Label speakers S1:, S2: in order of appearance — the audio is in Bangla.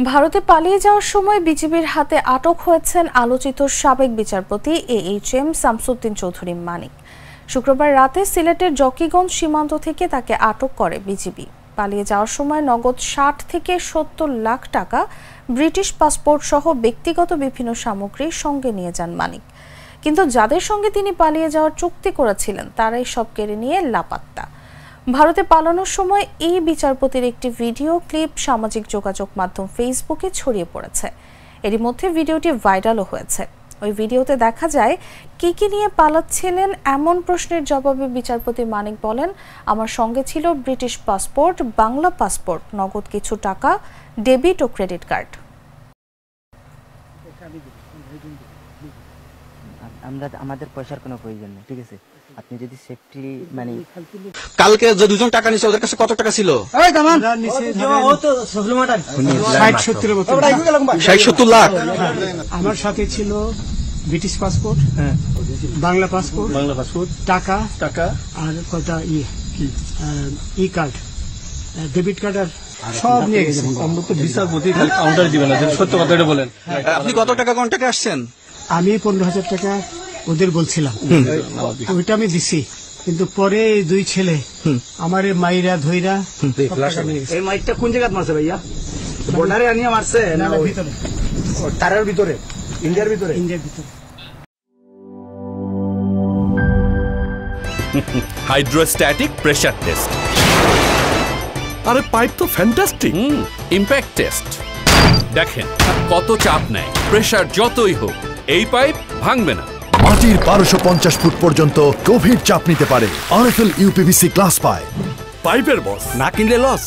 S1: ভারতে পালিয়ে যাওয়ার সময় বিজিবির হাতে আটক হয়েছেন আলোচিত সাবেক বিচারপতি AHM শামসুদ্দিন চৌধুরী মানিক। শুক্রবার রাতে সিলেটের জকিগঞ্জ সীমান্ত থেকে তাকে আটক করে বিজিবি। পালিয়ে যাওয়ার সময় নগদ ৬০ থেকে ৭০ লাখ টাকা, ব্রিটিশ পাসপোর্ট সহ ব্যক্তিগত বিভিন্ন সামগ্রী সঙ্গে নিয়ে যান মানিক। কিন্তু যাদের সঙ্গে তিনি পালিয়ে যাওয়ার চুক্তি করেছিলেন তারাই সব কেড়ে নিয়ে লাপাত্তা। ভারতে পালানোর সময় এই বিচারপতির একটি ভিডিও ক্লিপ সামাজিক যোগাযোগ মাধ্যম ফেসবুকে ছড়িয়ে পড়েছে। এরই মধ্যে ভিডিওটি ভাইরালও হয়েছে। ওই ভিডিওতে দেখা যায় কি নিয়ে পালাচ্ছিলেন এমন প্রশ্নের জবাবে বিচারপতি মানিক বলেন, আমার সঙ্গে ছিল ব্রিটিশ পাসপোর্ট, বাংলা পাসপোর্ট, নগদ কিছু টাকা, ডেবিট ও ক্রেডিট কার্ড।
S2: আমাদের পয়সার কোনো প্রয়োজন নেই, ঠিক আছে? আপনি যদি সেফটি মানে
S3: কালকে যে দুজন টাকা নিছে ওদের কাছে কত টাকা ছিল? ৬০-৭০ লাখ।
S4: আমার সাথে ছিল ব্রিটিশ পাসপোর্ট, বাংলা পাসপোর্ট, টাকা আর কটা ই কার্ড, ডেবিট কার্ড আর সব নিয়ে গেছে।
S5: আমরা তো বিচারপতি খালি কাউন্টার দিবেন না, সত্য কথাটা বলেন।
S3: আপনি কত টাকা কন্টাক্টে আসছেন?
S4: আমি ১৫,০০০ টাকা ওদের বলছিলাম, ওইটা আমি দিছি। কিন্তু পরে দুই ছেলে আমার মাইরা ধইরা
S5: এই মাইকটা কোন জায়গায় মারছে ভাইয়া? বর্ডারে আনিয়ে মারছে না
S4: ভিতরে,
S5: তারের ভিতরে, ইন্ডিয়ার ভিতরে?
S6: Hydrostatic pressure test. আরে পাইপ তো ফ্যান্টাস্টিক। ইম্প্যাক্ট টেস্ট দেখেন কত চাপ নেয়, প্রেসার যতই হোক এই পাইপ ভাঙবে না।
S7: মাটির ১২৫০ ফুট পর্যন্ত গভীর চাপ নিতে পারে RFL UPVC গ্লাস পাইপ।
S6: পাইপের বস না কিনলে লস।